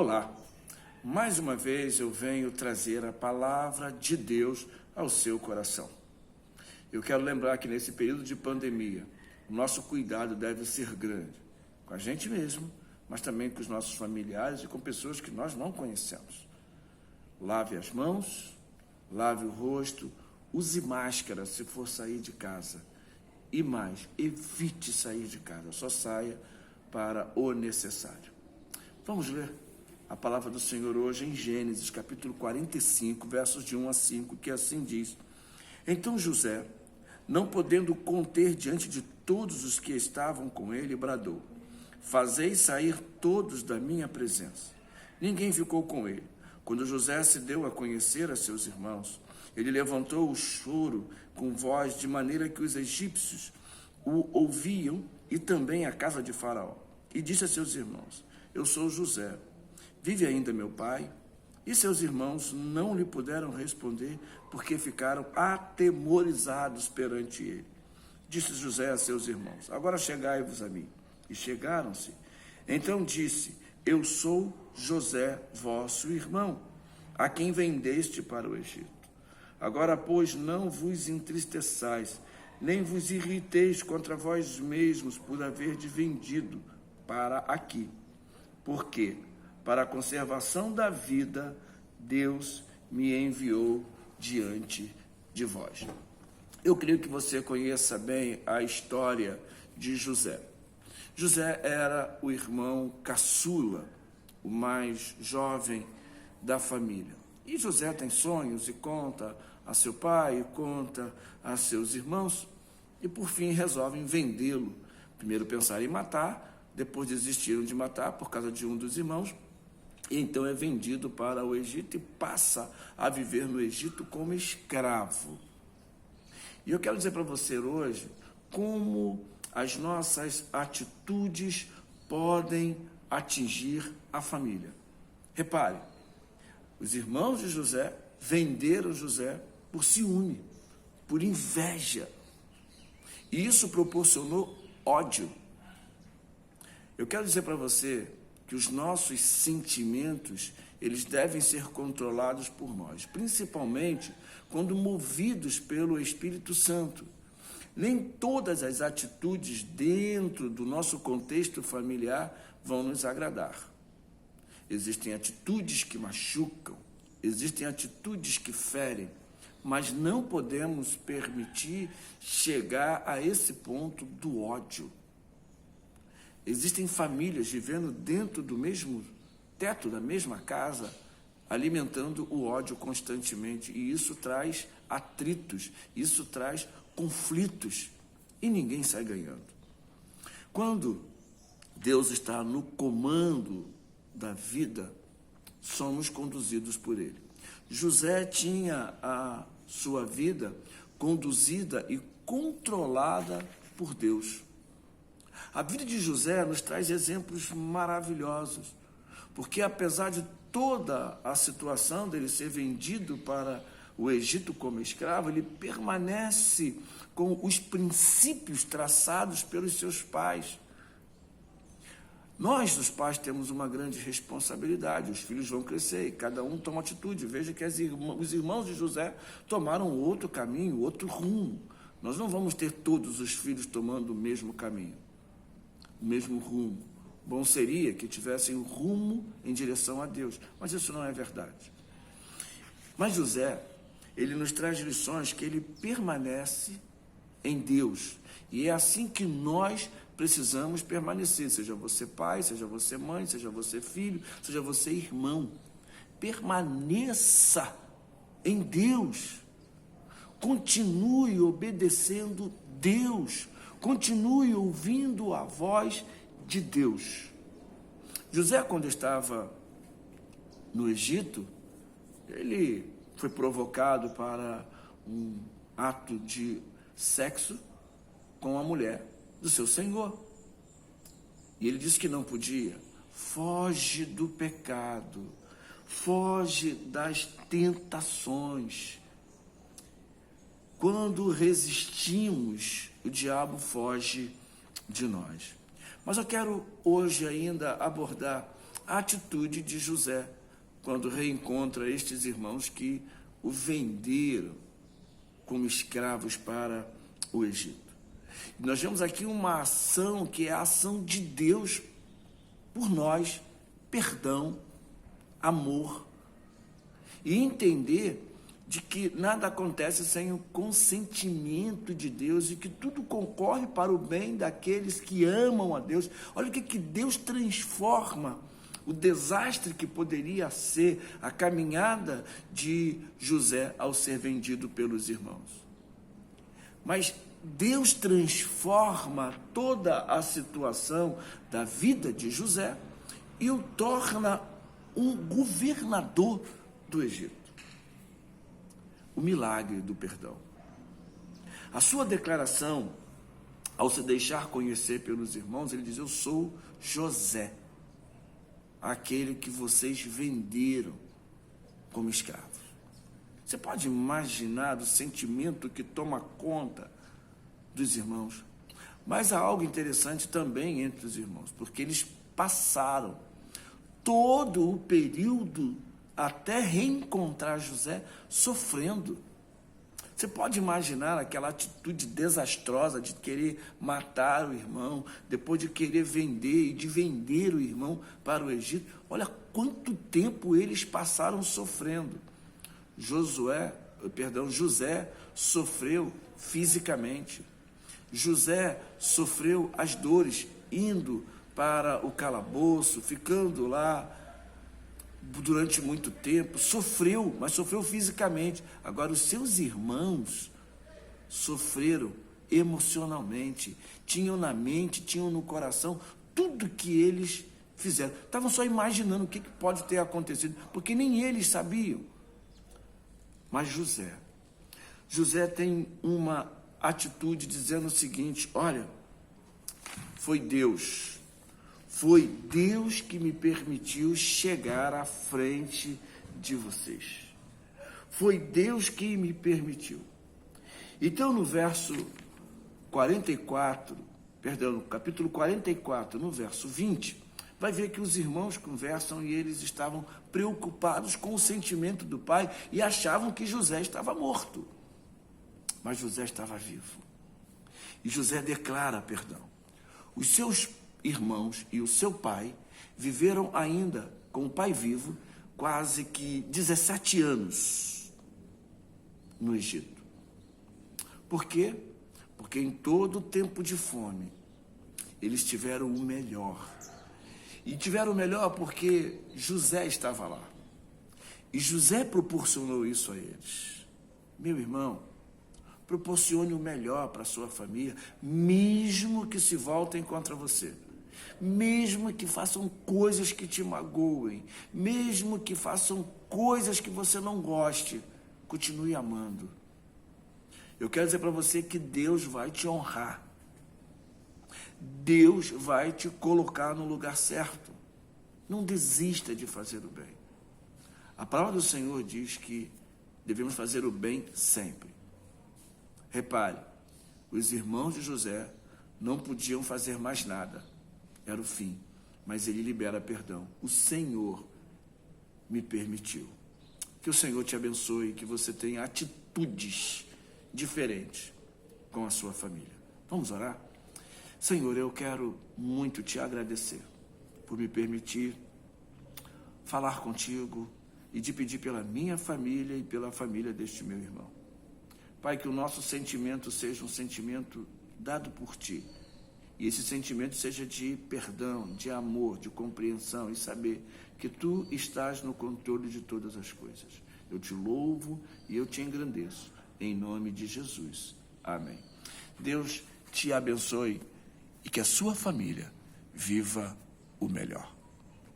Olá, mais uma vez eu venho trazer a palavra de Deus ao seu coração. Eu quero lembrar que nesse período de pandemia, o nosso cuidado deve ser grande, com a gente mesmo, mas também com os nossos familiares e com pessoas que nós não conhecemos. Lave as mãos, lave o rosto, use máscara se for sair de casa. E mais, evite sair de casa, só saia para o necessário. Vamos ler a palavra do Senhor hoje em Gênesis, capítulo 45, versos de 1 a 5, que assim diz: Então José, não podendo conter diante de todos os que estavam com ele, bradou: Fazei sair todos da minha presença. Ninguém ficou com ele. Quando José se deu a conhecer a seus irmãos, ele levantou o choro com voz, de maneira que os egípcios o ouviam, e também a casa de Faraó. E disse a seus irmãos: Eu sou José. Vive ainda meu pai? E seus irmãos não lhe puderam responder, porque ficaram atemorizados perante ele. Disse José a seus irmãos: Agora chegai-vos a mim. E chegaram-se. Então disse: Eu sou José, vosso irmão, a quem vendeste para o Egito. Agora, pois, não vos entristeçais, nem vos irriteis contra vós mesmos por haverdes vendido para aqui. Porque, para a conservação da vida, Deus me enviou diante de vós. Eu creio que você conheça bem a história de José. José era o irmão caçula, o mais jovem da família. E José tem sonhos e conta a seu pai, e conta a seus irmãos, e por fim resolvem vendê-lo. Primeiro pensaram em matar, depois desistiram de matar por causa de um dos irmãos, e então é vendido para o Egito e passa a viver no Egito como escravo. E eu quero dizer para você hoje como as nossas atitudes podem atingir a família. Repare, os irmãos de José venderam José por ciúme, por inveja. E isso proporcionou ódio. Eu quero dizer para você que os nossos sentimentos, eles devem ser controlados por nós, principalmente quando movidos pelo Espírito Santo. Nem todas as atitudes dentro do nosso contexto familiar vão nos agradar. Existem atitudes que machucam, existem atitudes que ferem, mas não podemos permitir chegar a esse ponto do ódio. Existem famílias vivendo dentro do mesmo teto, da mesma casa, alimentando o ódio constantemente, e isso traz atritos, isso traz conflitos, e ninguém sai ganhando. Quando Deus está no comando da vida, somos conduzidos por Ele. José tinha a sua vida conduzida e controlada por Deus. A vida de José nos traz exemplos maravilhosos, porque apesar de toda a situação dele ser vendido para o Egito como escravo, ele permanece com os princípios traçados pelos seus pais. Nós, os pais, temos uma grande responsabilidade. Os filhos vão crescer e cada um toma atitude. Veja que os irmãos de José tomaram outro caminho, outro rumo. Nós não vamos ter todos os filhos tomando o mesmo caminho, o mesmo rumo. Bom seria que tivessem o rumo em direção a Deus, mas isso não é verdade. Mas José, ele nos traz lições que ele permanece em Deus. E é assim que nós precisamos permanecer, seja você pai, seja você mãe, seja você filho, seja você irmão. Permaneça em Deus. Continue obedecendo Deus. Continue ouvindo a voz de Deus. José, quando estava no Egito, ele foi provocado para um ato de sexo com a mulher do seu senhor. E ele disse que não podia. Foge do pecado, foge das tentações. Quando resistimos, o diabo foge de nós. Mas eu quero hoje ainda abordar a atitude de José quando reencontra estes irmãos que o venderam como escravos para o Egito. E nós vemos aqui uma ação que é a ação de Deus por nós, perdão, amor, e entender de que nada acontece sem o consentimento de Deus e que tudo concorre para o bem daqueles que amam a Deus. Olha o que Deus transforma o desastre que poderia ser a caminhada de José ao ser vendido pelos irmãos. Mas Deus transforma toda a situação da vida de José e o torna um governador do Egito. O milagre do perdão. A sua declaração, ao se deixar conhecer pelos irmãos, ele diz: eu sou José, aquele que vocês venderam como escravos. Você pode imaginar o sentimento que toma conta dos irmãos? Mas há algo interessante também entre os irmãos, porque eles passaram todo o período até reencontrar José sofrendo. Você pode imaginar aquela atitude desastrosa de querer matar o irmão, depois de querer vender e de vender o irmão para o Egito. Olha quanto tempo eles passaram sofrendo. José sofreu fisicamente. José sofreu as dores indo para o calabouço, ficando lá durante muito tempo, sofreu, mas sofreu fisicamente. Agora, os seus irmãos sofreram emocionalmente, tinham na mente, tinham no coração tudo que eles fizeram. Estavam só imaginando o que pode ter acontecido, porque nem eles sabiam. Mas José tem uma atitude dizendo o seguinte: olha, foi Deus que me permitiu chegar à frente de vocês. Foi Deus que me permitiu. Então, no capítulo 44, no verso 20, vai ver que os irmãos conversam e eles estavam preocupados com o sentimento do pai e achavam que José estava morto. Mas José estava vivo. E José declara perdão. Os seus irmãos e o seu pai viveram ainda com o pai vivo quase que 17 anos no Egito. Por quê? Porque em todo o tempo de fome eles tiveram o melhor. E tiveram o melhor porque José estava lá. E José proporcionou isso a eles. Meu irmão, proporcione o melhor para a sua família, mesmo que se voltem contra você. Mesmo que façam coisas que te magoem, mesmo que façam coisas que você não goste, continue amando. Eu quero dizer para você que Deus vai te honrar. Deus vai te colocar no lugar certo. Não desista de fazer o bem. A palavra do Senhor diz que devemos fazer o bem sempre. Repare, os irmãos de José não podiam fazer mais nada. Era o fim, mas ele libera perdão. O Senhor me permitiu. Que o Senhor te abençoe, que você tenha atitudes diferentes com a sua família. Vamos orar? Senhor, eu quero muito te agradecer por me permitir falar contigo e de pedir pela minha família e pela família deste meu irmão. Pai, que o nosso sentimento seja um sentimento dado por Ti. E esse sentimento seja de perdão, de amor, de compreensão e saber que Tu estás no controle de todas as coisas. Eu te louvo e eu te engrandeço. Em nome de Jesus. Amém. Deus te abençoe e que a sua família viva o melhor.